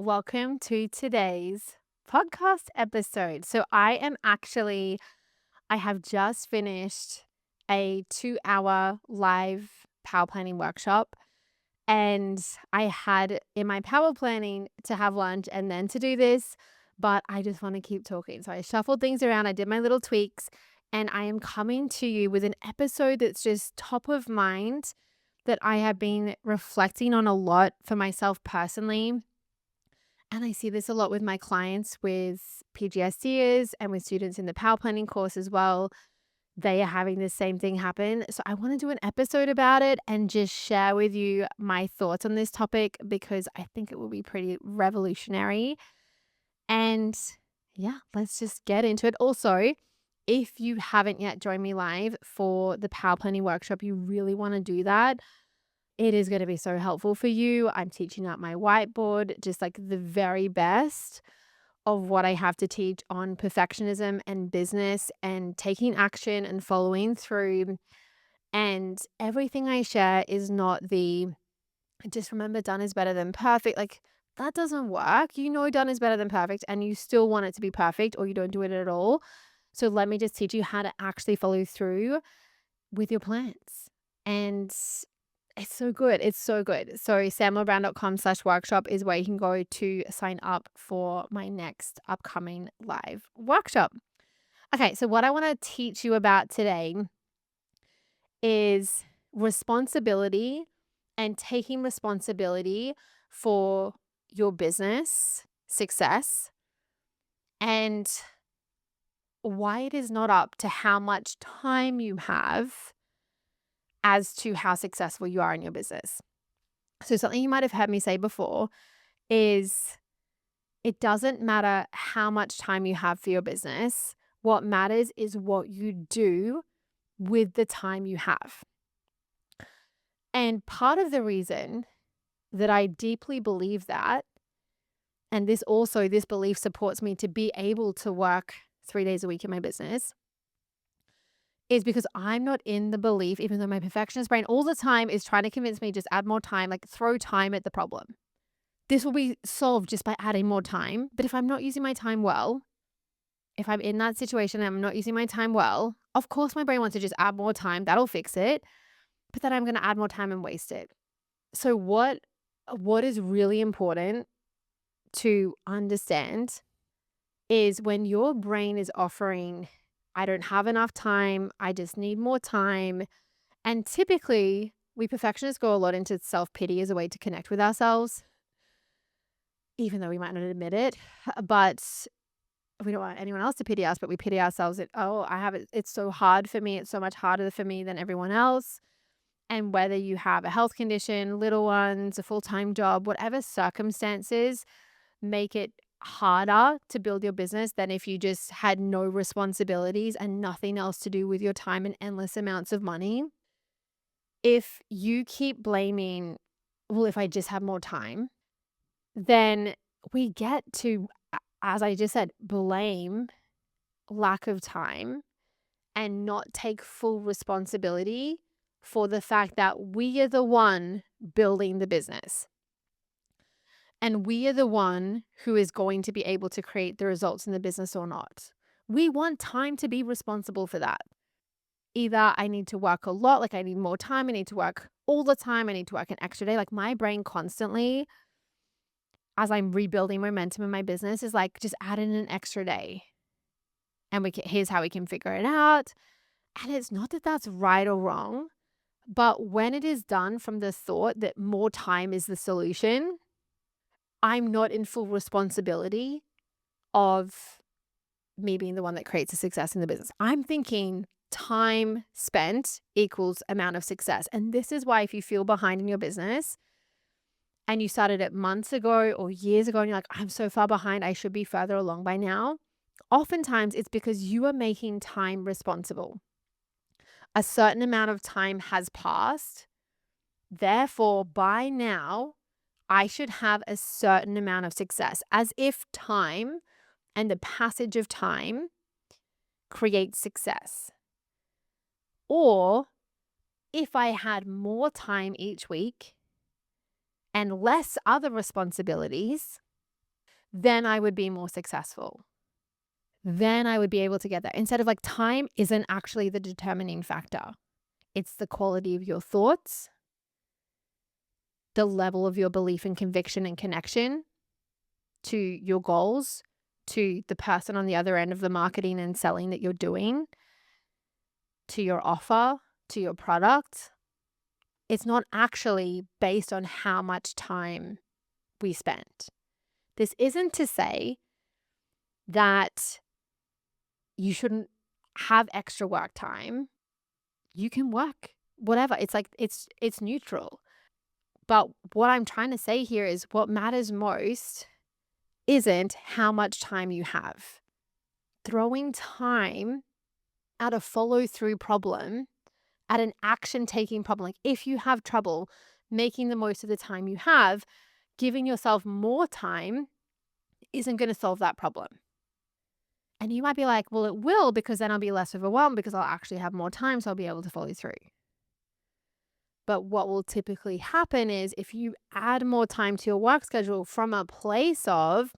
Welcome to today's podcast episode. I have just finished a 2 hour live power planning workshop. And I had in my power planning to have lunch and then to do this, but I just want to keep talking. So I shuffled things around, I did my little tweaks, and I am coming to you with an episode that's just top of mind that I have been reflecting on a lot for myself personally. And I see this a lot with my clients with PGSDers and with students in the power planning course as well. They are having the same thing happen. So I want to do an episode about it and just share with you my thoughts on this topic because I think it will be pretty revolutionary. And yeah, let's just get into it. Also, if you haven't yet joined me live for the power planning workshop, you really want to do that. It is going to be so helpful for you. I'm teaching out my whiteboard, just like the very best of what I have to teach on perfectionism and business and taking action and following through. And everything I share is not the just remember done is better than perfect. Like that doesn't work. You know, done is better than perfect, and you still want it to be perfect or you don't do it at all. So let me just teach you how to actually follow through with your plans. And it's so good. It's so good. So samlabrown.com/workshop is where you can go to sign up for my next upcoming live workshop. Okay, so what I want to teach you about today is responsibility and taking responsibility for your business success and why it is not up to how much time you have as to how successful you are in your business. So, something you might have heard me say before is it doesn't matter how much time you have for your business. What matters is what you do with the time you have. And part of the reason that I deeply believe that, and this belief supports me to be able to work 3 days a week in my business, is because I'm not in the belief, even though my perfectionist brain all the time is trying to convince me just add more time, like throw time at the problem. This will be solved just by adding more time. But if I'm not using my time well, if I'm in that situation and I'm not using my time well, of course my brain wants to just add more time. That'll fix it. But then I'm going to add more time and waste it. So what is really important to understand is when your brain is offering, I don't have enough time, I just need more time. And typically, we perfectionists go a lot into self-pity as a way to connect with ourselves, even though we might not admit it. But we don't want anyone else to pity us, but we pity ourselves that, oh, I have it. It's so hard for me. It's so much harder for me than everyone else. And whether you have a health condition, little ones, a full-time job, whatever circumstances make it harder to build your business than if you just had no responsibilities and nothing else to do with your time and endless amounts of money. If you keep blaming, well, if I just have more time, then we get to, as I just said, blame lack of time and not take full responsibility for the fact that we are the one building the business. And we are the one who is going to be able to create the results in the business or not. We want time to be responsible for that. Either I need to work a lot, like I need more time, I need to work all the time, I need to work an extra day. Like my brain constantly, as I'm rebuilding momentum in my business, is like, just add in an extra day. And here's how we can figure it out. And it's not that that's right or wrong, but when it is done from the thought that more time is the solution, I'm not in full responsibility of me being the one that creates a success in the business. I'm thinking time spent equals amount of success. And this is why if you feel behind in your business and you started it months ago or years ago and you're like, I'm so far behind, I should be further along by now. Oftentimes it's because you are making time responsible. A certain amount of time has passed. Therefore, by now, I should have a certain amount of success, as if time and the passage of time creates success. Or if I had more time each week and less other responsibilities, then I would be more successful. Then I would be able to get that. Instead of like, time isn't actually the determining factor. It's the quality of your thoughts, the level of your belief and conviction and connection to your goals, to the person on the other end of the marketing and selling that you're doing, to your offer, to your product. It's not actually based on how much time we spent. This isn't to say that you shouldn't have extra work time. You can work whatever. It's like it's neutral. But what I'm trying to say here is what matters most isn't how much time you have. Throwing time at a follow through problem, at an action taking problem, like if you have trouble making the most of the time you have, giving yourself more time isn't going to solve that problem. And you might be like, well, it will, because then I'll be less overwhelmed because I'll actually have more time, so I'll be able to follow through. But what will typically happen is if you add more time to your work schedule from a place of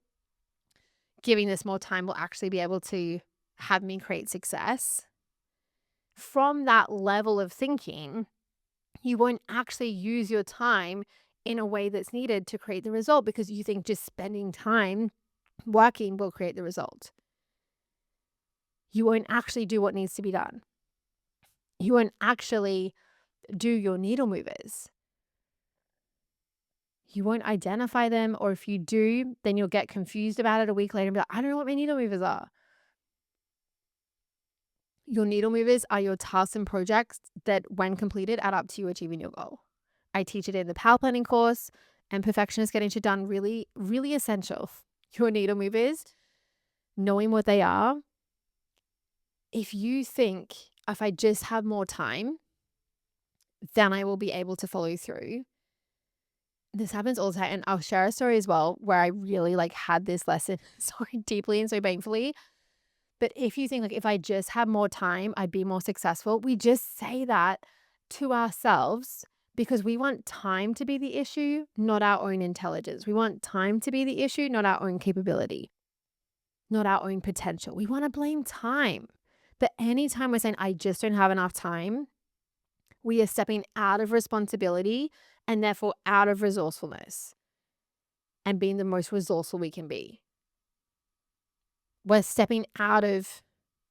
giving this more time will actually be able to have me create success, from that level of thinking, you won't actually use your time in a way that's needed to create the result because you think just spending time working will create the result. You won't actually do what needs to be done. You won't actually do your needle movers. You won't identify them, or if you do, then you'll get confused about it a week later and be like, I don't know what my needle movers are. Your needle movers are your tasks and projects that, when completed, add up to you achieving your goal. I teach it in the power planning course, and Perfectionist Getting Shit Done, really, really essential. Your needle movers, knowing what they are. If you think, if I just have more time, then I will be able to follow through. This happens all the time. And I'll share a story as well where I really had this lesson so deeply and so painfully. But if you think if I just had more time, I'd be more successful. We just say that to ourselves because we want time to be the issue, not our own intelligence. We want time to be the issue, not our own capability, not our own potential. We want to blame time. But anytime we're saying, I just don't have enough time, we are stepping out of responsibility and therefore out of resourcefulness and being the most resourceful we can be. We're stepping out of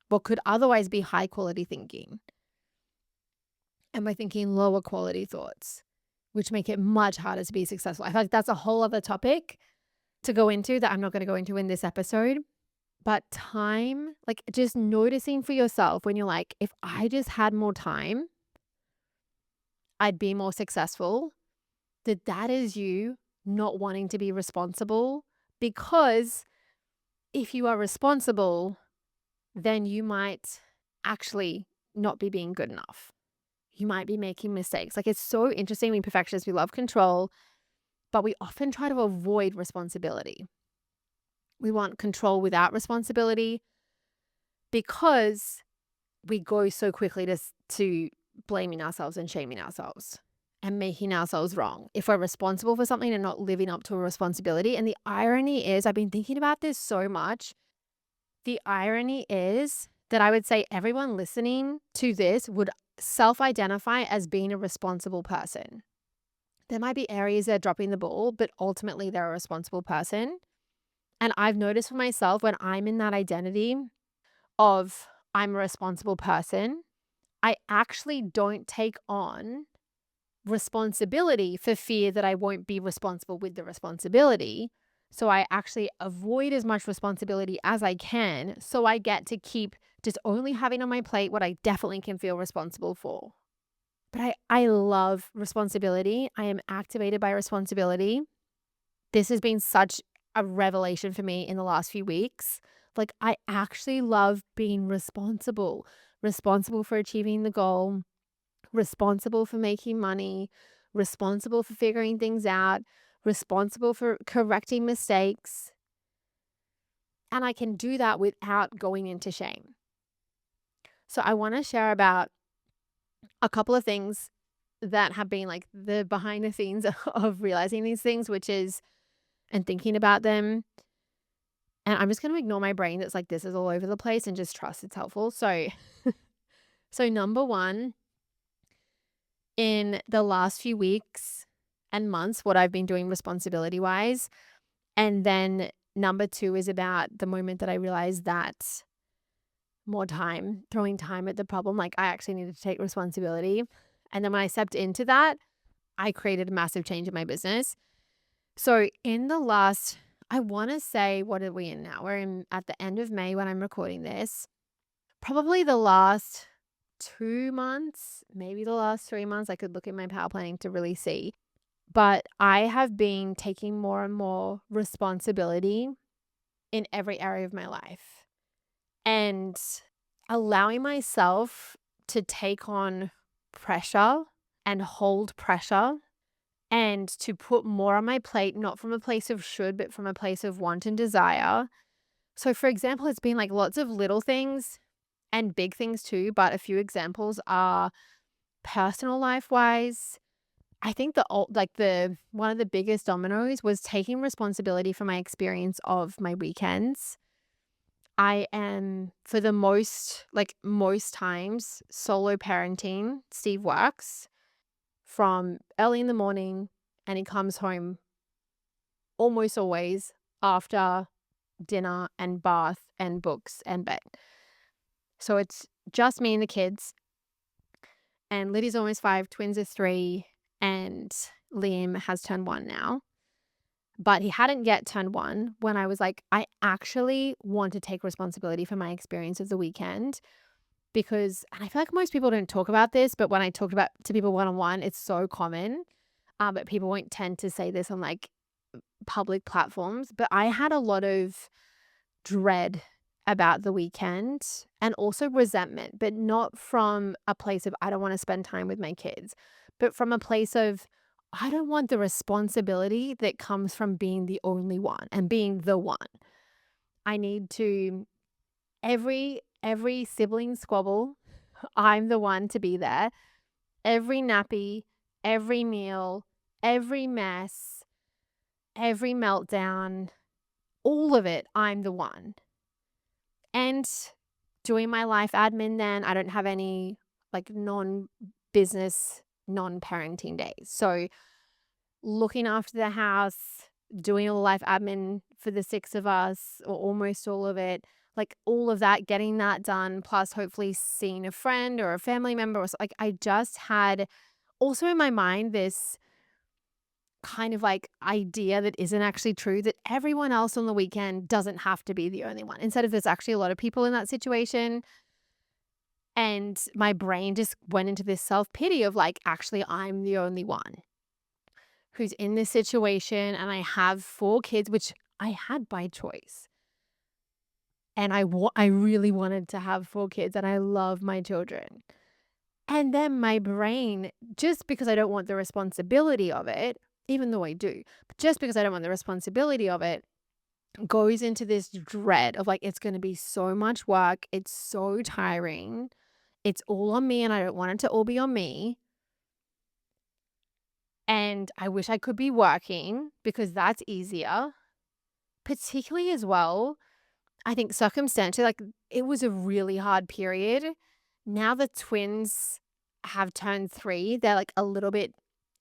what could otherwise be high quality thinking. And we're thinking lower quality thoughts, which make it much harder to be successful. I feel like that's a whole other topic to go into that I'm not going to go into in this episode. But time, just noticing for yourself when you're like, if I just had more time, I'd be more successful. That is you not wanting to be responsible, because if you are responsible, then you might actually not be being good enough. You might be making mistakes. It's so interesting. We perfectionists, we love control, but we often try to avoid responsibility. We want control without responsibility because we go so quickly to blaming ourselves and shaming ourselves and making ourselves wrong if we're responsible for something and not living up to a responsibility. And the irony is, I've been thinking about this so much. The irony is that I would say everyone listening to this would self-identify as being a responsible person. There might be areas they're dropping the ball, but ultimately they're a responsible person. And I've noticed for myself, when I'm in that identity of I'm a responsible person, I actually don't take on responsibility for fear that I won't be responsible with the responsibility. So I actually avoid as much responsibility as I can, so I get to keep just only having on my plate what I definitely can feel responsible for. But I love responsibility. I am activated by responsibility. This has been such a revelation for me in the last few weeks. I actually love being responsible for achieving the goal, responsible for making money, responsible for figuring things out, responsible for correcting mistakes. And I can do that without going into shame. So I want to share about a couple of things that have been the behind the scenes of realizing these things, which is, and thinking about them, And I'm just going to ignore my brain that's like, this is all over the place, and just trust it's helpful. So number one, in the last few weeks and months, what I've been doing responsibility wise. And then number two is about the moment that I realized that throwing time at the problem, like I actually needed to take responsibility. And then when I stepped into that, I created a massive change in my business. So in the last, I want to say, what are we in now? We're in at the end of May when I'm recording this. Probably the last 2 months, maybe the last 3 months, I could look at my power planning to really see. But I have been taking more and more responsibility in every area of my life and allowing myself to take on pressure and hold pressure and to put more on my plate, not from a place of should, but from a place of want and desire. So, for example, it's been like lots of little things and big things too, but a few examples are personal life wise. I think the one of the biggest dominoes was taking responsibility for my experience of my weekends. I am, for the most times, solo parenting. Steve works from early in the morning and he comes home almost always after dinner and bath and books and bed. So it's just me and the kids. And Liddy's almost 5, twins are 3, and Liam has turned 1 now. But he hadn't yet turned 1 when I was like, I actually want to take responsibility for my experience of the weekend. Because, and I feel like most people don't talk about this, but when I talk about to people one-on-one, it's so common. But people won't tend to say this on like public platforms. But I had a lot of dread about the weekend and also resentment, but not from a place of I don't want to spend time with my kids, but from a place of I don't want the responsibility that comes from being the only one and being the one. I need to every sibling squabble, I'm the one to be there. Every nappy, every meal, every mess, every meltdown, all of it, I'm the one. And doing my life admin then, I don't have any like non-business, non-parenting days. So looking after the house, doing all the life admin for the 6 of us, or almost all of it, like all of that, getting that done, plus hopefully seeing a friend or a family member or like I just had also in my mind this kind of like idea that isn't actually true, that everyone else on the weekend doesn't have to be the only one. Instead of there's actually a lot of people in that situation. And my brain just went into this self-pity of like, actually, I'm the only one who's in this situation. And I have 4 kids, which I had by choice. And I really wanted to have 4 kids and I love my children. And then my brain, just because I don't want the responsibility of it, even though I do, but just because I don't want the responsibility of it, goes into this dread of like, it's going to be so much work. It's so tiring. It's all on me and I don't want it to all be on me. And I wish I could be working because that's easier. Particularly as well, I think circumstantially, like it was a really hard period. Now the twins have turned 3. They're like a little bit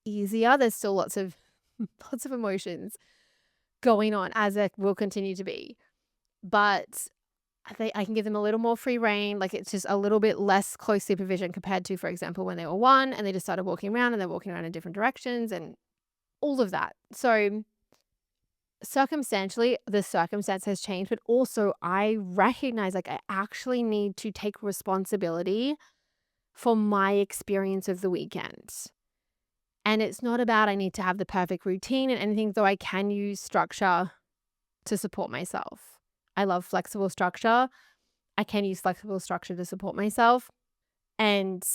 easier. There's still lots of emotions going on, as it will continue to be. But I can give them a little more free rein. Like it's just a little bit less close supervision compared to, for example, when they were 1 and they just started walking around and they're walking around in different directions and all of that. So circumstantially, the circumstance has changed, but also I recognize like I actually need to take responsibility for my experience of the weekend. And it's not about I need to have the perfect routine and anything, though I can use structure to support myself. I love flexible structure. I can use flexible structure to support myself and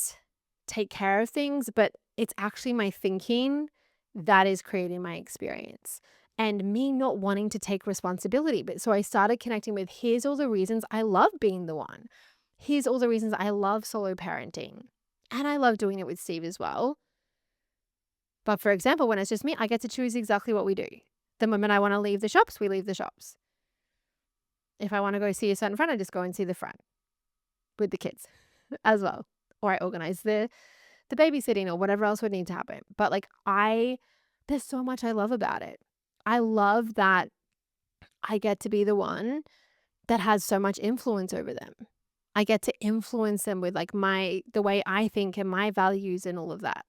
take care of things, but it's actually my thinking that is creating my experience and me not wanting to take responsibility. But so I started connecting with here's all the reasons I love being the one. Here's all the reasons I love solo parenting. And I love doing it with Steve as well. But for example, when it's just me, I get to choose exactly what we do. The moment I want to leave the shops, we leave the shops. If I want to go see a certain friend, I just go and see the friend with the kids as well. Or I organize the babysitting or whatever else would need to happen. But like there's so much I love about it. I love that I get to be the one that has so much influence over them. I get to influence them with like the way I think and my values and all of that.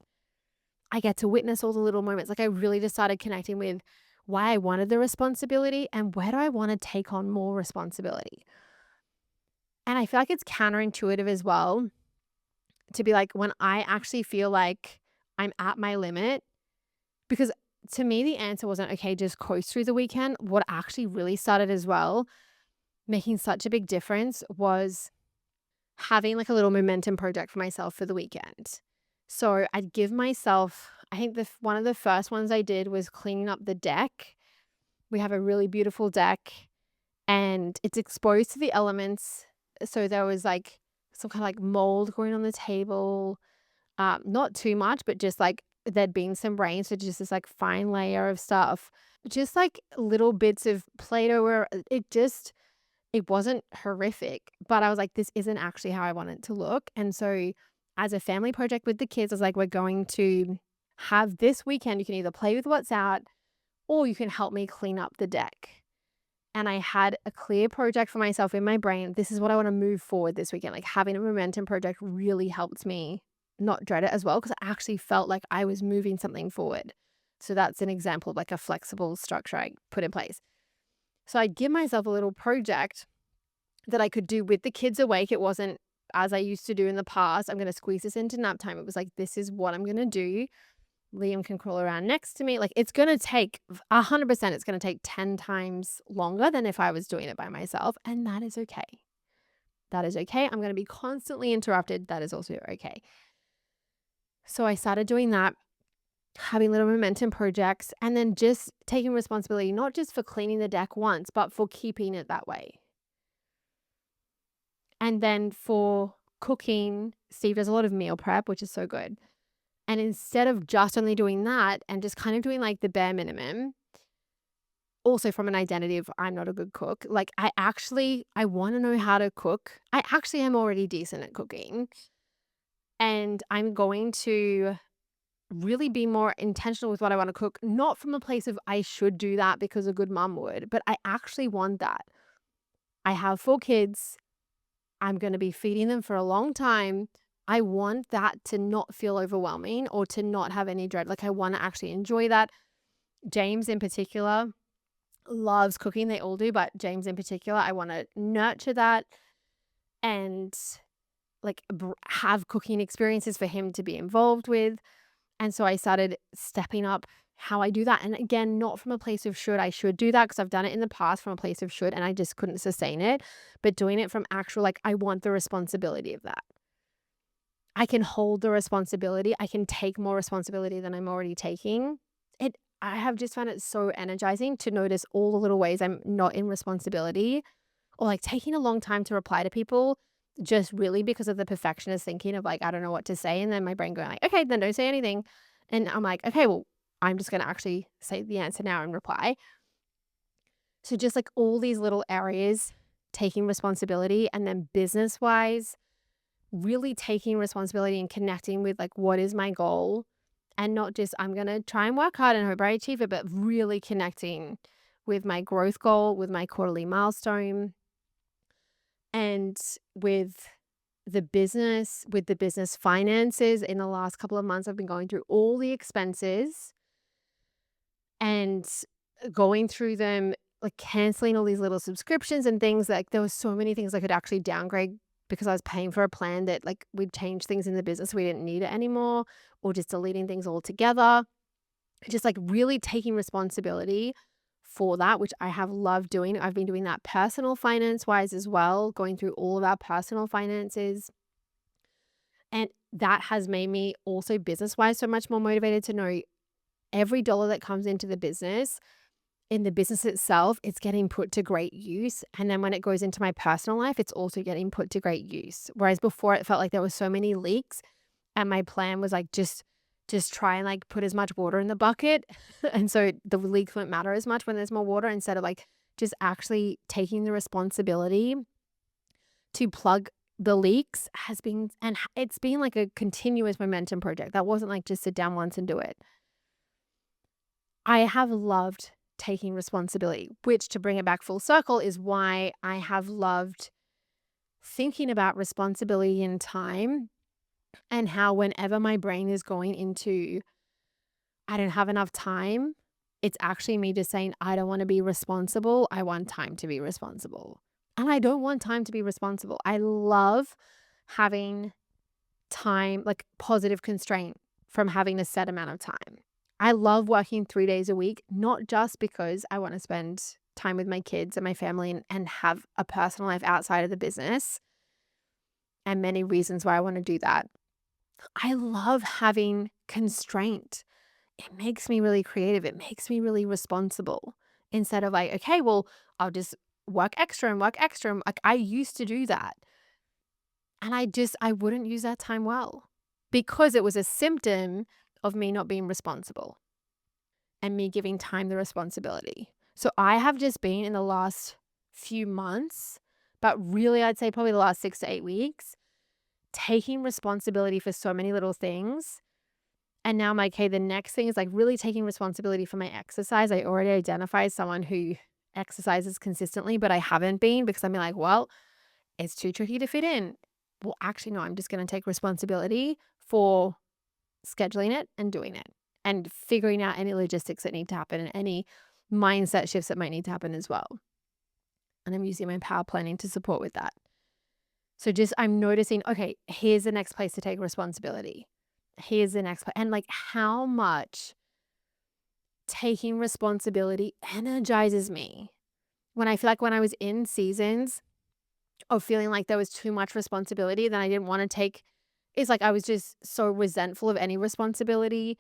I get to witness all the little moments. Like I really just started connecting with why I wanted the responsibility and where do I want to take on more responsibility. And I feel like it's counterintuitive as well to be like when I actually feel like I'm at my limit, because to me, the answer wasn't, okay, just coast through the weekend. What actually really started as well, making such a big difference, was having like a little momentum project for myself for the weekend. So I'd give myself, I think one of the first ones I did was cleaning up the deck. We have a really beautiful deck and it's exposed to the elements. So there was like some kind of like mold growing on the table. Not too much, but just like there'd been some rain. So just this like fine layer of stuff. Just like little bits of Play-Doh where it wasn't horrific, but I was like, this isn't actually how I want it to look. And so as a family project with the kids, I was like, we're going to have this weekend, you can either play with what's out or you can help me clean up the deck. And I had a clear project for myself in my brain. This is what I want to move forward this weekend. Like having a momentum project really helped me not dread it as well, because I actually felt like I was moving something forward. So that's an example of like a flexible structure I put in place. So I'd give myself a little project that I could do with the kids awake. It wasn't as I used to do in the past. I'm going to squeeze this into nap time. It was like, this is what I'm going to do. Liam can crawl around next to me. Like it's going to take 100%, it's going to take 10 times longer than if I was doing it by myself. And that is okay. That is okay. I'm going to be constantly interrupted. That is also okay. So I started doing that, having little momentum projects, and then just taking responsibility, not just for cleaning the deck once, but for keeping it that way. And then for cooking, Steve does a lot of meal prep, which is so good. And instead of just only doing that and just kind of doing like the bare minimum, also from an identity of I'm not a good cook, like I want to know how to cook. I actually am already decent at cooking. And I'm going to really be more intentional with what I want to cook, not from a place of I should do that because a good mom would, but I actually want that. I have 4 kids. I'm going to be feeding them for a long time. I want that to not feel overwhelming or to not have any dread. Like I want to actually enjoy that. James in particular loves cooking. They all do, but James in particular, I want to nurture that and like have cooking experiences for him to be involved with. And so I started stepping up how I do that. And again, not from a place of I should do that, because I've done it in the past from a place of should and I just couldn't sustain it. But doing it from actual, like, I want the responsibility of that. I can hold the responsibility. I can take more responsibility than I'm already taking. I have just found it so energizing to notice all the little ways I'm not in responsibility, or like taking a long time to reply to people just really because of the perfectionist thinking of like, I don't know what to say. And then my brain going like, okay, then don't say anything. And I'm like, okay, well, I'm just going to actually say the answer now and reply. So just like all these little areas, taking responsibility, and then business wise, really taking responsibility and connecting with like, what is my goal? And not just, I'm going to try and work hard and hope I achieve it, but really connecting with my growth goal, with my quarterly milestone, and with the business finances. In the last couple of months, I've been going through all the expenses and going through them, like canceling all these little subscriptions and things. Like there was so many things I could actually downgrade because I was paying for a plan that like we'd change things in the business. We didn't need it anymore, or just deleting things altogether. Just like really taking responsibility for that, which I have loved doing. I've been doing that personal finance wise as well, going through all of our personal finances. And that has made me also business wise so much more motivated to know every dollar that comes into the business, in the business itself, it's getting put to great use. And then when it goes into my personal life, it's also getting put to great use. Whereas before it felt like there was so many leaks and my plan was like, just try and like put as much water in the bucket. And so the leaks won't matter as much when there's more water, instead of like just actually taking the responsibility to plug the leaks has been, and it's been like a continuous momentum project. That wasn't like just sit down once and do it. I have loved taking responsibility, which, to bring it back full circle, is why I have loved thinking about responsibility in time, and how whenever my brain is going into, I don't have enough time, it's actually me just saying, I don't want to be responsible. I want time to be responsible. And I don't want time to be responsible. I love having time, like positive constraint from having a set amount of time. I love working 3 days a week, not just because I want to spend time with my kids and my family and have a personal life outside of the business, and many reasons why I want to do that. I love having constraint. It makes me really creative. It makes me really responsible, instead of like, okay, well, I'll just work extra and work extra. Like, I used to do that. And I wouldn't use that time well, because it was a symptom of me not being responsible and me giving time the responsibility. So I have just been in the last few months, but really I'd say probably the last 6 to 8 weeks, taking responsibility for so many little things. And now I'm like, okay, the next thing is like really taking responsibility for my exercise. I already identify as someone who exercises consistently, but I haven't been, because I'm like, well, it's too tricky to fit in. Well, actually, no, I'm just going to take responsibility for scheduling it and doing it and figuring out any logistics that need to happen and any mindset shifts that might need to happen as well. And I'm using my power planning to support with that. So just I'm noticing, okay, here's the next place to take responsibility. Here's the next place. And like how much taking responsibility energizes me. When I feel like when I was in seasons of feeling like there was too much responsibility, then I didn't want to take, it's like I was just so resentful of any responsibility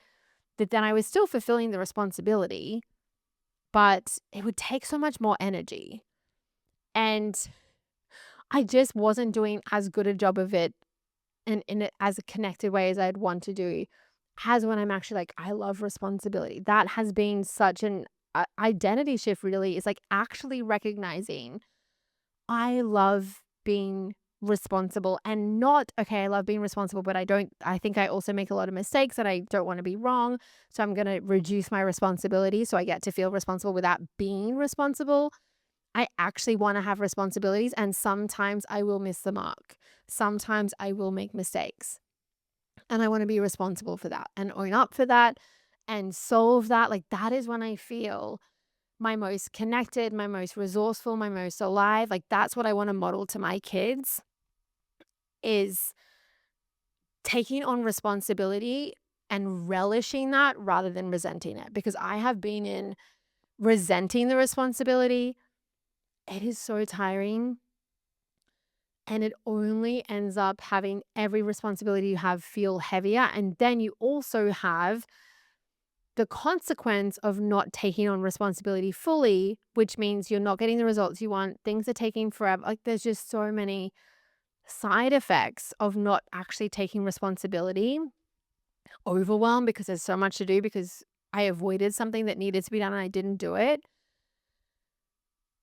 that then I was still fulfilling the responsibility, but it would take so much more energy. And I just wasn't doing as good a job of it, and in it as a connected way as I'd want to do, as when I'm actually like, I love responsibility. That has been such an identity shift, really, is like actually recognizing I love being responsible, and not, okay, I love being responsible, but I think I also make a lot of mistakes and I don't want to be wrong. So I'm going to reduce my responsibility so I get to feel responsible without being responsible. I actually want to have responsibilities, and sometimes I will miss the mark. Sometimes I will make mistakes, and I want to be responsible for that and own up for that and solve that. Like, that is when I feel my most connected, my most resourceful, my most alive. Like, that's what I want to model to my kids, is taking on responsibility and relishing that rather than resenting it. Because I have been in resenting the responsibility. It is so tiring. And it only ends up having every responsibility you have feel heavier. And then you also have the consequence of not taking on responsibility fully, which means you're not getting the results you want. Things are taking forever. Like, there's just so many side effects of not actually taking responsibility. Overwhelm because there's so much to do, because I avoided something that needed to be done and I didn't do it.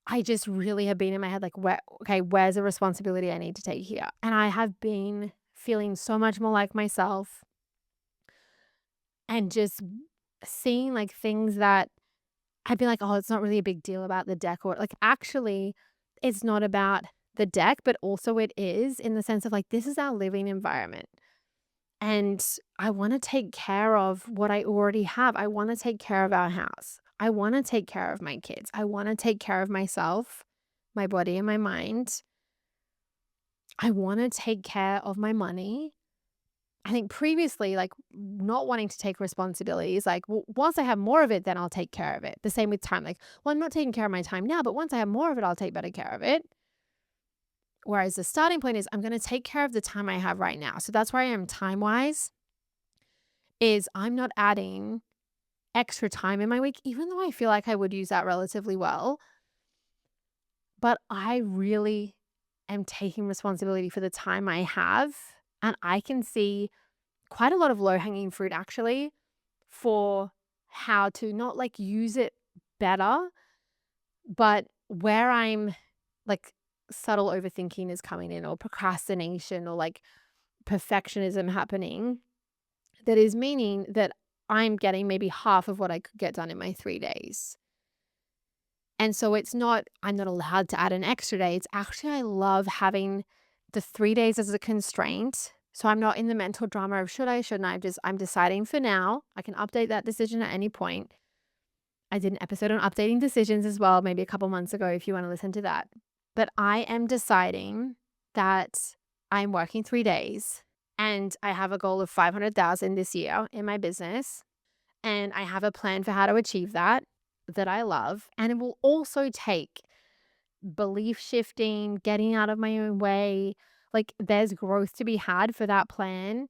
I just really have been in my head like, where's the responsibility I need to take here? And I have been feeling so much more like myself, and just seeing like things that I'd be like, oh, it's not really a big deal about the deck, or like, actually, it's not about the deck, but also it is, in the sense of like, this is our living environment. And I want to take care of what I already have. I want to take care of our house. I want to take care of my kids. I want to take care of myself, my body and my mind. I want to take care of my money. I think previously, like, not wanting to take responsibilities, like, well, once I have more of it, then I'll take care of it. The same with time. Like, well, I'm not taking care of my time now, but once I have more of it, I'll take better care of it. Whereas the starting point is, I'm going to take care of the time I have right now. So that's where I am time-wise, is I'm not adding extra time in my week, even though I feel like I would use that relatively well. But I really am taking responsibility for the time I have. And I can see quite a lot of low-hanging fruit, actually, for how to not like use it better, but where I'm like subtle overthinking is coming in, or procrastination, or like perfectionism happening, that is meaning that I'm getting maybe half of what I could get done in my 3 days. And so it's not, I'm not allowed to add an extra day. It's actually, I love having the 3 days as a constraint. So I'm not in the mental drama of should I, shouldn't I? I'm deciding for now. I can update that decision at any point. I did an episode on updating decisions as well, maybe a couple months ago, if you want to listen to that. But I am deciding that I'm working 3 days and I have a goal of 500,000 this year in my business. And I have a plan for how to achieve that I love. And it will also take belief shifting, getting out of my own way. Like there's growth to be had for that plan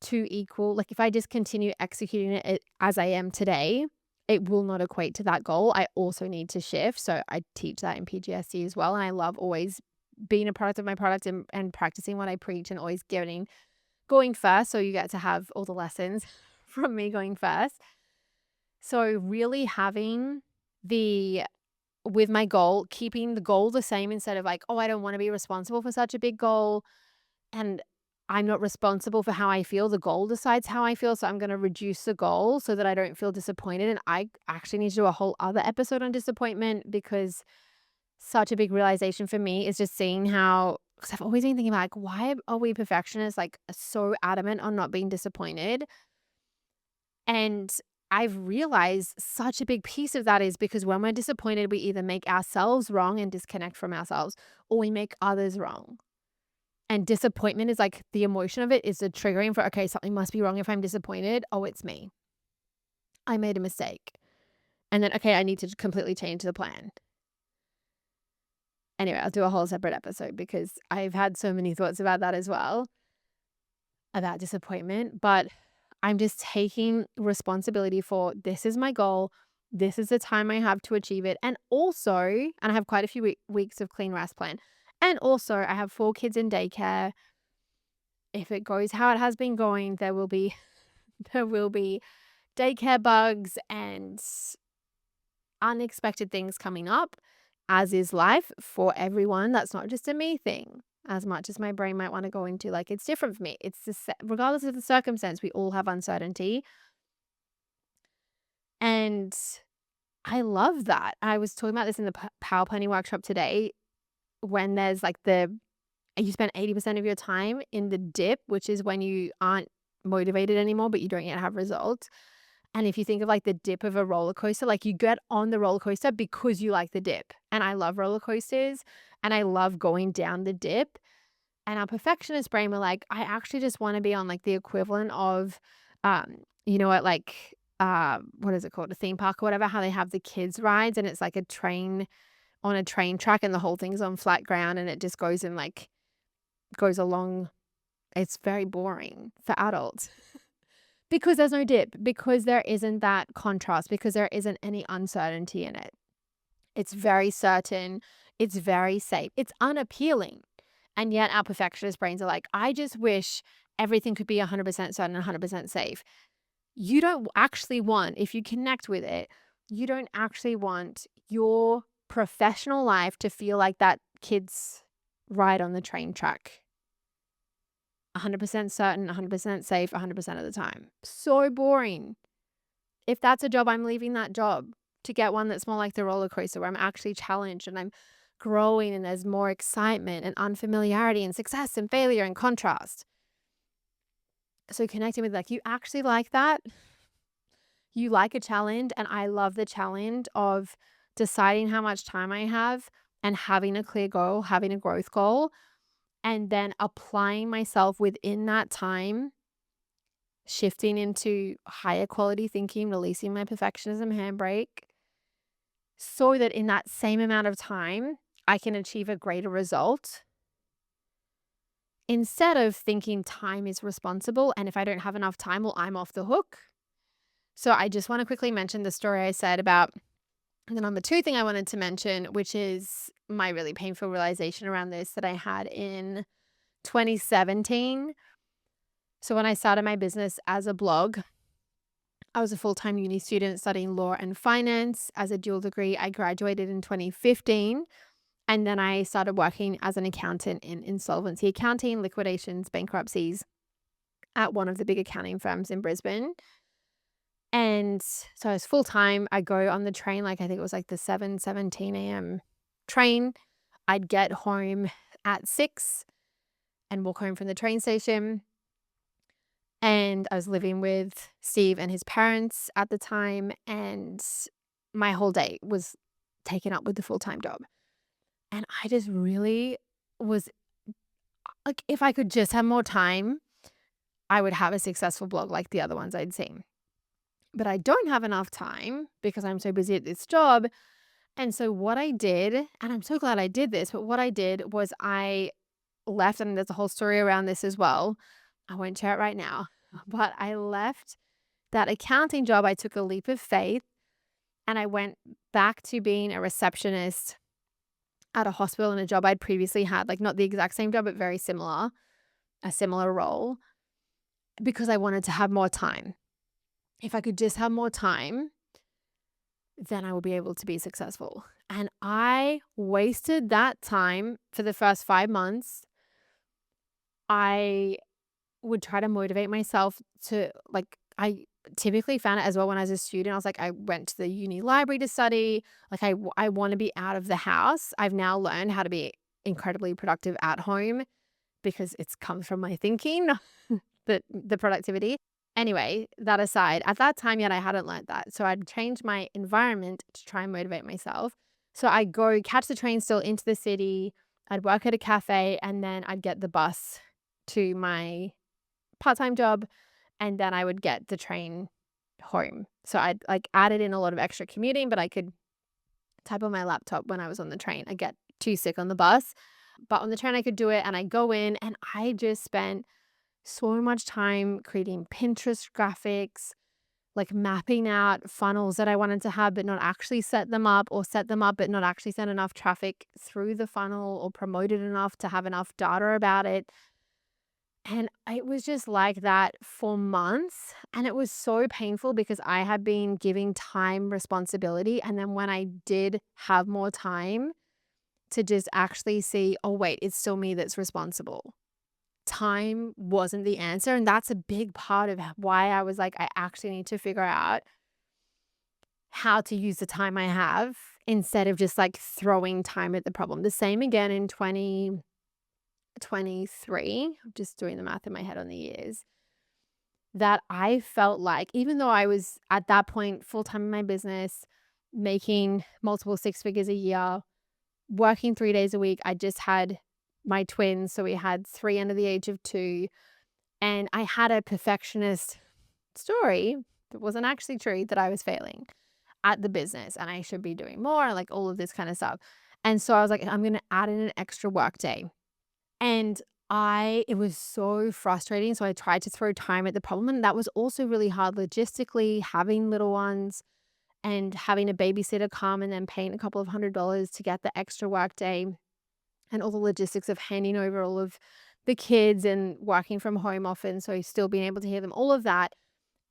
to equal. Like if I just continue executing it as I am today, it will not equate to that goal. I also need to shift. So I teach that in PGSD as well. And I love always being a product of my product and practicing what I preach and always going first. So you get to have all the lessons from me going first. So really having with my goal, keeping the goal the same instead of like, oh, I don't want to be responsible for such a big goal. And I'm not responsible for how I feel. The goal decides how I feel. So I'm going to reduce the goal so that I don't feel disappointed. And I actually need to do a whole other episode on disappointment, because such a big realization for me is just seeing how, because I've always been thinking about like, why are we perfectionists like so adamant on not being disappointed? And I've realized such a big piece of that is because when we're disappointed, we either make ourselves wrong and disconnect from ourselves, or we make others wrong. And disappointment is like the emotion of it is the triggering for, okay, something must be wrong if I'm disappointed. Oh, it's me. I made a mistake. And then, okay, I need to completely change the plan. Anyway, I'll do a whole separate episode because I've had so many thoughts about that as well, about disappointment. But I'm just taking responsibility for, this is my goal. This is the time I have to achieve it. And also, and I have quite a few weeks of clean rest plan. And also I have 4 kids in daycare. If it goes how it has been going, there will be daycare bugs and unexpected things coming up, as is life for everyone. That's not just a me thing. As much as my brain might want to go into like, it's different for me. It's regardless of the circumstance, we all have uncertainty. And I love that. I was talking about this in the Power Planning workshop today, when there's like you spend 80% of your time in the dip, which is when you aren't motivated anymore, but you don't yet have results. And if you think of like the dip of a roller coaster, like you get on the roller coaster because you like the dip. And I love roller coasters and I love going down the dip. And our perfectionist brain were like, I actually just want to be on like the equivalent of, what is it called? A theme park or whatever, how they have the kids rides and it's like a train on a train track and the whole thing's on flat ground and it just goes along. It's very boring for adults because there's no dip, because there isn't that contrast, because there isn't any uncertainty in it. It's very certain. It's very safe. It's unappealing. And yet our perfectionist brains are like, I just wish everything could be 100% certain and 100% safe. You don't actually want, if you connect with it, you don't actually want your professional life to feel like that kid's ride on the train track. 100% certain, 100% safe, 100% of the time. So boring. If that's a job, I'm leaving that job to get one that's more like the roller coaster, where I'm actually challenged and I'm growing and there's more excitement and unfamiliarity and success and failure and contrast. So connecting with like, you actually like that? You like a challenge, and I love the challenge of deciding how much time I have and having a clear goal, having a growth goal, and then applying myself within that time, shifting into higher quality thinking, releasing my perfectionism handbrake, so that in that same amount of time, I can achieve a greater result. Instead of thinking time is responsible, and if I don't have enough time, well, I'm off the hook. So I just want to quickly mention the story I said about the number 2 thing I wanted to mention, which is my really painful realization around this that I had in 2017. So when I started my business as a blog, I was a full-time uni student studying law and finance as a dual degree. I graduated in 2015. And then I started working as an accountant in insolvency accounting, liquidations, bankruptcies at one of the big accounting firms in Brisbane. And so I was full time. I go on the train, like I think it was like the 7:17 a.m. train. I'd get home at 6 and walk home from the train station. And I was living with Steve and his parents at the time. And my whole day was taken up with the full time job. And I just really was like, if I could just have more time, I would have a successful blog like the other ones I'd seen. But I don't have enough time because I'm so busy at this job. And so what I did, and I'm so glad I did this, but what I did was I left, and there's a whole story around this as well. I won't share it right now, but I left that accounting job. I took a leap of faith and I went back to being a receptionist at a hospital in a job I'd previously had, like not the exact same job, but very similar, a similar role, because I wanted to have more time. If I could just have more time, then I will be able to be successful. And I wasted that time for the first 5 months. I would try to motivate myself to, like, I typically found it as well when I was a student. I was like, I went to the uni library to study. Like, I want to be out of the house. I've now learned how to be incredibly productive at home because it's come from my thinking, the productivity. Anyway, that aside, at that time yet I hadn't learned that. So I'd change my environment to try and motivate myself. So I'd go catch the train still into the city. I'd work at a cafe and then I'd get the bus to my part-time job and then I would get the train home. So I'd like added in a lot of extra commuting, but I could type on my laptop when I was on the train. I get too sick on the bus, but on the train I could do it and I go in and I just spent so much time creating Pinterest graphics, like mapping out funnels that I wanted to have, but not actually set them up, or set them up, but not actually send enough traffic through the funnel or promote it enough to have enough data about it. And it was just like that for months. And it was so painful because I had been giving time responsibility. And then when I did have more time to just actually see, oh, wait, it's still me that's responsible. Time wasn't the answer. And that's a big part of why I was like, I actually need to figure out how to use the time I have instead of just like throwing time at the problem. The same again in 2023, I'm just doing the math in my head on the years, that I felt like, even though I was at that point full time in my business, making multiple six figures a year, working 3 days a week, I just had my twins. So we had three under the age of 2. And I had a perfectionist story that wasn't actually true, that I was failing at the business and I should be doing more, like all of this kind of stuff. And so I was like, I'm going to add in an extra work day. And it was so frustrating. So I tried to throw time at the problem. And that was also really hard logistically, having little ones and having a babysitter come and then paying a couple of $100 to get the extra work day, and all the logistics of handing over all of the kids and working from home often. So still being able to hear them, all of that.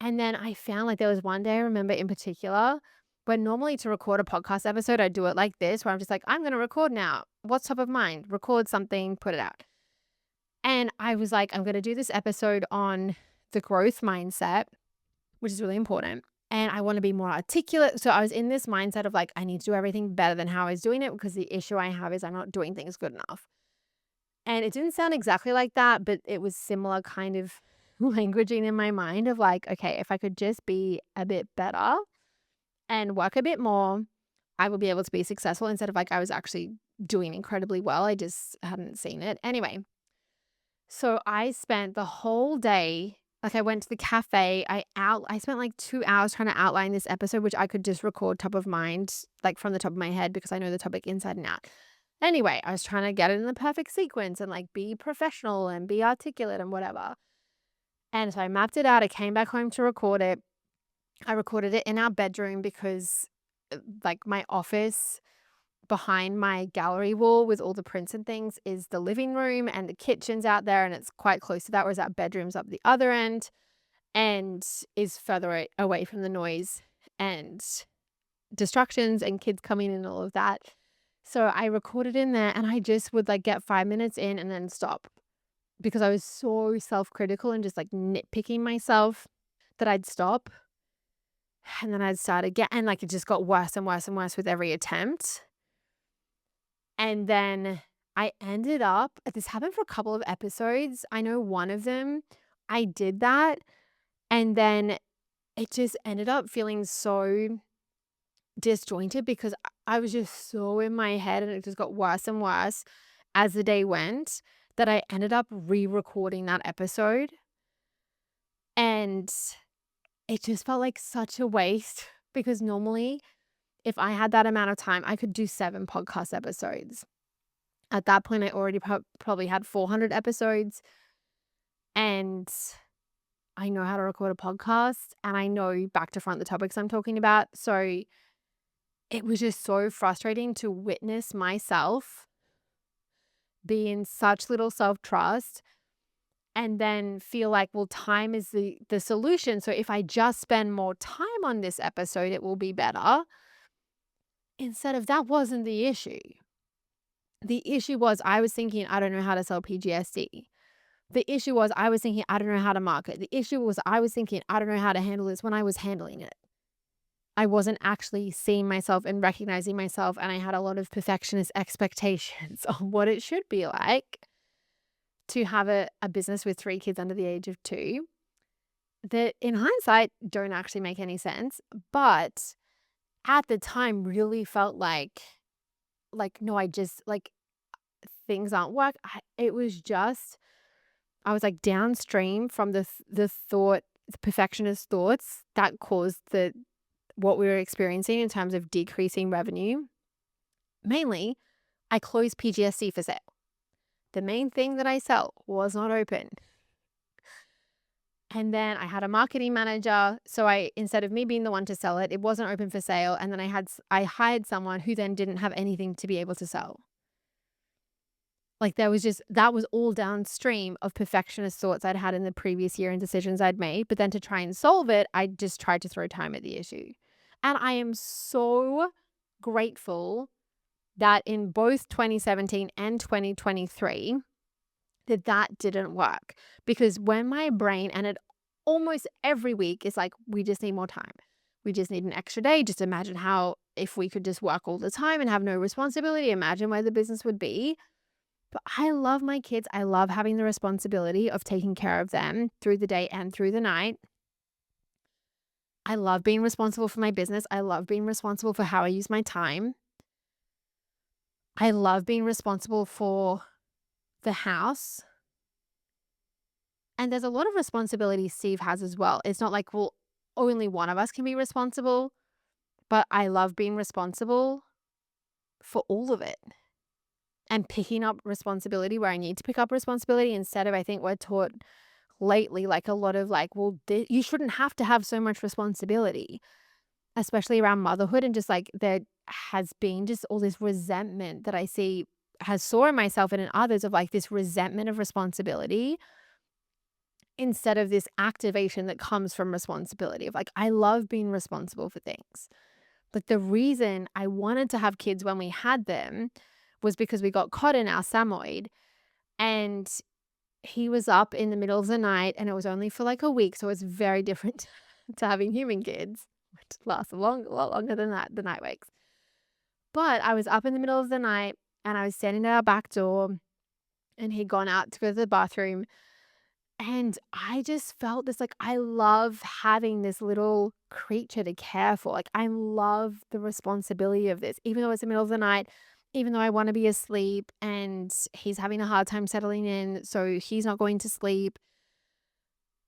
And then I found like there was one day I remember in particular when normally to record a podcast episode, I do it like this, where I'm just like, I'm going to record now. What's top of mind? Record something, put it out. And I was like, I'm going to do this episode on the growth mindset, which is really important. And I want to be more articulate. So I was in this mindset of like, I need to do everything better than how I was doing it, because the issue I have is I'm not doing things good enough. And it didn't sound exactly like that, but it was similar kind of languaging in my mind of like, okay, if I could just be a bit better and work a bit more, I will be able to be successful, instead of like I was actually doing incredibly well. I just hadn't seen it. Anyway, so I spent the whole day, like I went to the cafe, I spent like 2 hours trying to outline this episode, which I could just record top of mind, like from the top of my head, because I know the topic inside and out. Anyway, I was trying to get it in the perfect sequence and like be professional and be articulate and whatever. And so I mapped it out. I came back home to record it. I recorded it in our bedroom because like my office behind my gallery wall with all the prints and things is the living room, and the kitchen's out there and it's quite close to that, whereas our bedroom's up the other end. and is further away from the noise and distractions and kids coming in and all of that. So I recorded in there and I just would like get 5 minutes in and then stop because I was so self-critical and just like nitpicking myself that I'd stop and then I'd start again. And like it just got worse and worse and worse with every attempt. And then I ended up, this happened for a couple of episodes. I know one of them, I did that. And then it just ended up feeling so disjointed because I was just so in my head and it just got worse and worse as the day went that I ended up re-recording that episode. And it just felt like such a waste because normally if I had that amount of time, I could do 7 podcast episodes. At that point, I already probably had 400 episodes and I know how to record a podcast and I know back to front the topics I'm talking about. So it was just so frustrating to witness myself be in such little self-trust and then feel like, well, time is the solution. So if I just spend more time on this episode, it will be better. Instead of that wasn't the issue. The issue was I was thinking, I don't know how to sell PGSD. The issue was I was thinking, I don't know how to market. The issue was I was thinking, I don't know how to handle this when I was handling it. I wasn't actually seeing myself and recognizing myself. And I had a lot of perfectionist expectations on what it should be like to have a business with 3 kids under the age of 2 that in hindsight don't actually make any sense. But at the time really felt like, no, I just like things aren't work. It was just, I was like downstream from the thought, the perfectionist thoughts that caused what we were experiencing in terms of decreasing revenue. Mainly, I closed PGSC for sale. The main thing that I sell was not open. And then I had a marketing manager. So instead of me being the one to sell it, it wasn't open for sale. And then I hired someone who then didn't have anything to be able to sell. Like that was all downstream of perfectionist thoughts I'd had in the previous year and decisions I'd made. But then to try and solve it, I just tried to throw time at the issue. And I am so grateful that in both 2017 and 2023, that didn't work. Because when my brain, and it almost every week is like, we just need more time. We just need an extra day. Just imagine how if we could just work all the time and have no responsibility, imagine where the business would be. But I love my kids. I love having the responsibility of taking care of them through the day and through the night. I love being responsible for my business. I love being responsible for how I use my time. I love being responsible for the house. And there's a lot of responsibility Steve has as well. It's not like, well, only one of us can be responsible, but I love being responsible for all of it and picking up responsibility where I need to pick up responsibility instead of, I think we're taught lately, like a lot of like, well, you shouldn't have to have so much responsibility, especially around motherhood. And just like there has been just all this resentment that I saw in myself and in others of like this resentment of responsibility instead of this activation that comes from responsibility of like, I love being responsible for things. Like the reason I wanted to have kids when we had them was because we got caught in our Samoyed and he was up in the middle of the night and it was only for like a week. So it's very different to having human kids, which lasts a lot longer than that, the night wakes. But I was up in the middle of the night and I was standing at our back door and he'd gone out to go to the bathroom. And I just felt this, like, I love having this little creature to care for. Like, I love the responsibility of this, even though it's the middle of the night, even though I want to be asleep and he's having a hard time settling in. So he's not going to sleep.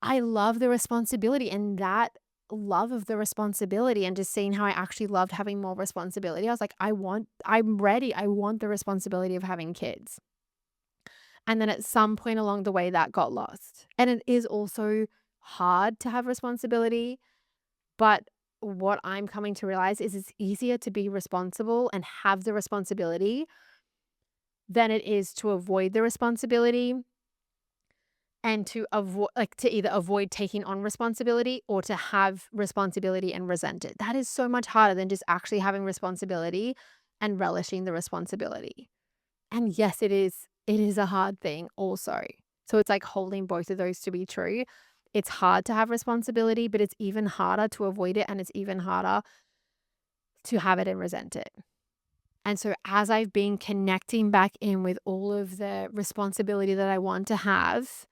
I love the responsibility and that love of the responsibility and just seeing how I actually loved having more responsibility. I was like, I'm ready. I want the responsibility of having kids. And then at some point along the way, that got lost. And it is also hard to have responsibility. But what I'm coming to realize is it's easier to be responsible and have the responsibility than it is to avoid the responsibility. and to avoid, like, to either avoid taking on responsibility or to have responsibility and resent it. That is so much harder than just actually having responsibility and relishing the responsibility. And yes, it is a hard thing also. So it's like holding both of those to be true. It's hard to have responsibility, but it's even harder to avoid it, and it's even harder to have it and resent it. And so as I've been connecting back in with all of the responsibility that I want to have,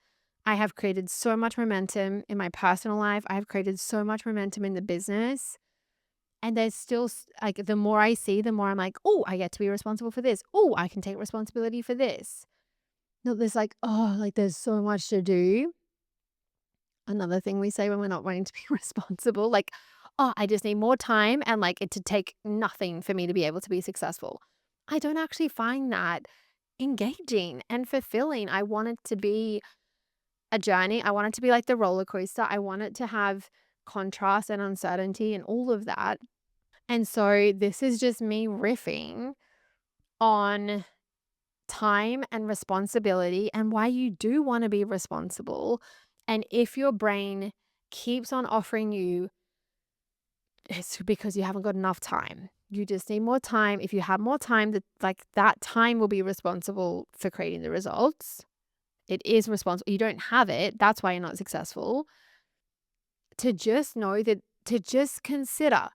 I have created so much momentum in my personal life. I have created so much momentum in the business. And there's still like the more I see, the more I'm like, oh, I get to be responsible for this. Oh, I can take responsibility for this. No, there's like, oh, like there's so much to do. Another thing we say when we're not wanting to be responsible, like, oh, I just need more time and like it to take nothing for me to be able to be successful. I don't actually find that engaging and fulfilling. I want it to be a journey. I want it to be like the roller coaster. I want it to have contrast and uncertainty and all of that. And so this is just me riffing on time and responsibility and why you do want to be responsible. And if your brain keeps on offering you, it's because you haven't got enough time. You just need more time. If you have more time, that time will be responsible for creating the results. It is responsible. You don't have it. That's why you're not successful. To just know that, to just consider,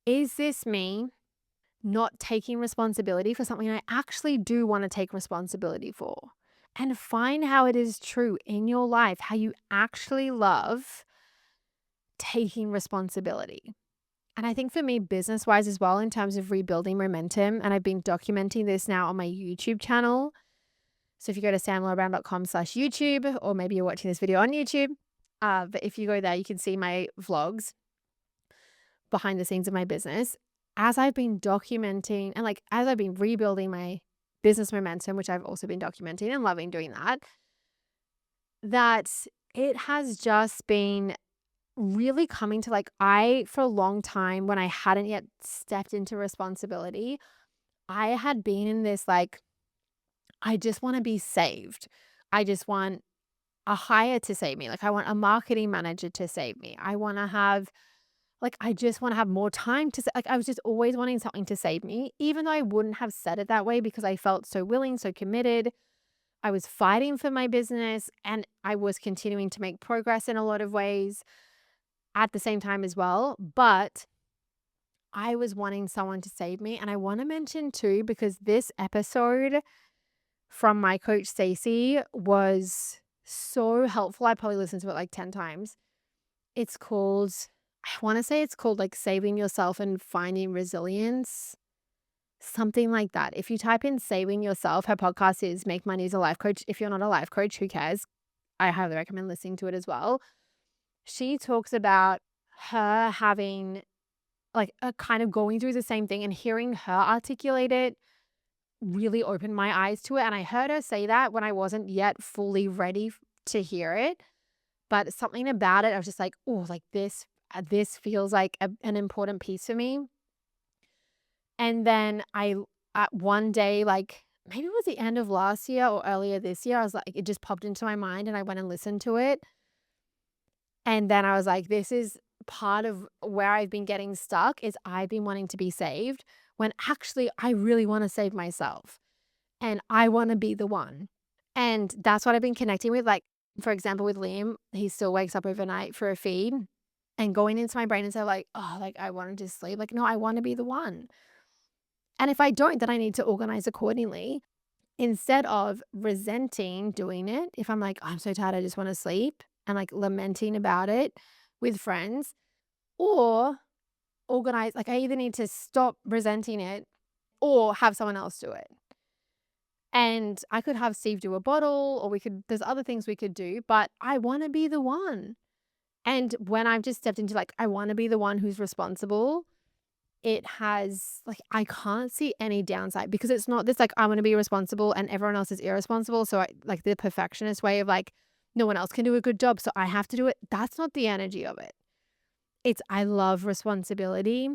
is this me not taking responsibility for something I actually do want to take responsibility for? And find how it is true in your life, how you actually love taking responsibility. And I think for me, business wise as well, in terms of rebuilding momentum, and I've been documenting this now on my YouTube channel. So if you go to samlaurabrown.com/YouTube, or maybe you're watching this video on YouTube, but if you go there, you can see my vlogs behind the scenes of my business. As I've been documenting and like as I've been rebuilding my business momentum, which I've also been documenting and loving doing that, that it has just been really coming to like, for a long time when I hadn't yet stepped into responsibility, I had been in this like, I just want to be saved. I just want a hire to save me. Like, I want a marketing manager to save me. I want to have, like, I just want to have more time to, like, I was just always wanting something to save me, even though I wouldn't have said it that way because I felt so willing, so committed. I was fighting for my business and I was continuing to make progress in a lot of ways at the same time as well. But I was wanting someone to save me. And I want to mention too, because this episode from my coach, Stacey, was so helpful. I probably listened to it like 10 times. It's called, I want to say it's called like Saving Yourself and Finding Resilience, something like that. If you type in Saving Yourself, her podcast is Make Money as a Life Coach. If you're not a life coach, who cares? I highly recommend listening to it as well. She talks about her having like a kind of going through the same thing, and hearing her articulate it really opened my eyes to it. And I heard her say that when I wasn't yet fully ready to hear it. But something about it, I was just like, oh, like this feels like an important piece for me. And then at one day, like maybe it was the end of last year or earlier this year, I was like, it just popped into my mind and I went and listened to it. And then I was like, this is part of where I've been getting stuck, is I've been wanting to be saved when actually I really want to save myself and I want to be the one. And that's what I've been connecting with. Like, for example, with Liam, he still wakes up overnight for a feed, and going into my brain and say like, oh, like I want to just sleep. Like, no, I want to be the one. And if I don't, then I need to organize accordingly instead of resenting doing it. If I'm like, I'm so tired, I just want to sleep, and like lamenting about it with friends, or organize, like I either need to stop resenting it or have someone else do it. And I could have Steve do a bottle, or there's other things we could do, but I want to be the one. And when I've just stepped into like, I want to be the one who's responsible, it has like, I can't see any downside, because it's not this like, I want to be responsible and everyone else is irresponsible. So I like the perfectionist way of like, no one else can do a good job, so I have to do it. That's not the energy of it. It's, I love responsibility.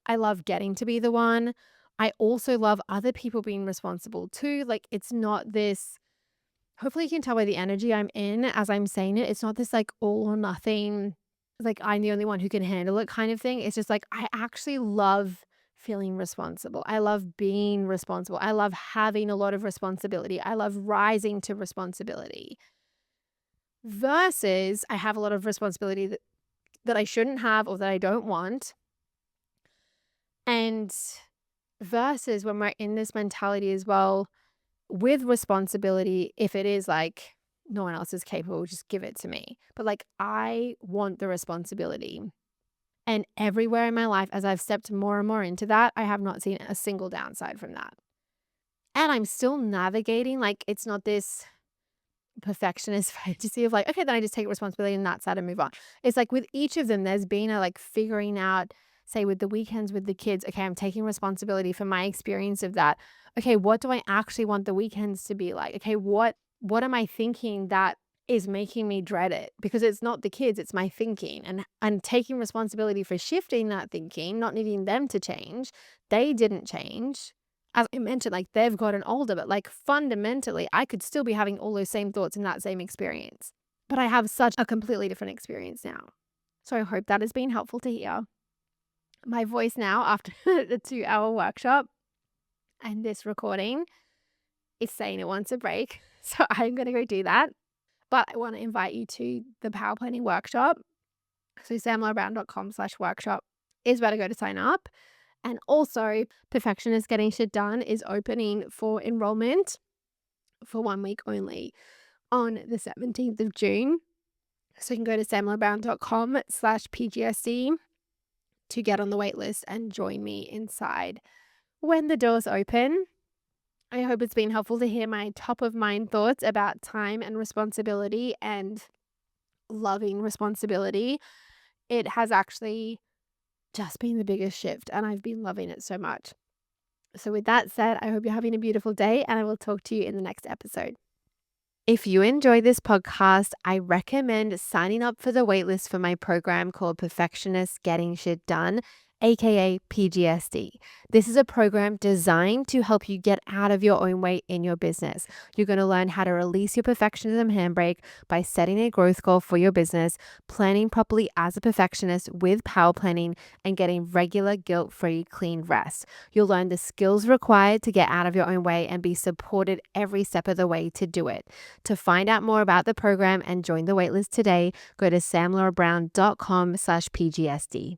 I love getting to be the one. I also love other people being responsible too. Like, it's not this, hopefully you can tell by the energy I'm in as I'm saying it. It's not this like all or nothing, like I'm the only one who can handle it kind of thing. It's just like I actually love feeling responsible. I love being responsible. I love having a lot of responsibility. I love rising to responsibility versus I have a lot of responsibility that I shouldn't have or that I don't want. And versus when we're in this mentality as well with responsibility, if it is like no one else is capable, just give it to me. But like I want the responsibility. And everywhere in my life, as I've stepped more and more into that, I have not seen a single downside from that. And I'm still navigating, like, it's not this perfectionist fantasy of like, okay, then I just take responsibility and that's that and move on. It's like with each of them, there's been a like figuring out, say with the weekends with the kids, okay, I'm taking responsibility for my experience of that. Okay, what do I actually want the weekends to be like? Okay, what am I thinking that is making me dread it? Because it's not the kids, it's my thinking. And taking responsibility for shifting that thinking, not needing them to change. They didn't change. As I mentioned, like they've gotten older, but like fundamentally, I could still be having all those same thoughts in that same experience. But I have such a completely different experience now. So I hope that has been helpful to hear. My voice now, after the 2-hour workshop and this recording, is saying it wants a break. So I'm going to go do that. But I want to invite you to the power planning workshop. So samlarabrown.com/workshop is where to go to sign up. And also, Perfectionist Getting Shit Done is opening for enrollment for 1 week only on the 17th of June. So you can go to samlarabrown.com/PGSD to get on the wait list and join me inside when the doors open. I hope it's been helpful to hear my top of mind thoughts about time and responsibility and loving responsibility. It has actually just been the biggest shift and I've been loving it so much. So with that said, I hope you're having a beautiful day and I will talk to you in the next episode. If you enjoy this podcast, I recommend signing up for the waitlist for my program called Perfectionist Getting Shit Done, aka PGSD. This is a program designed to help you get out of your own way in your business. You're going to learn how to release your perfectionism handbrake by setting a growth goal for your business, planning properly as a perfectionist with power planning, and getting regular guilt-free clean rest. You'll learn the skills required to get out of your own way and be supported every step of the way to do it. To find out more about the program and join the waitlist today, go to samlarabrown.com/PGSD.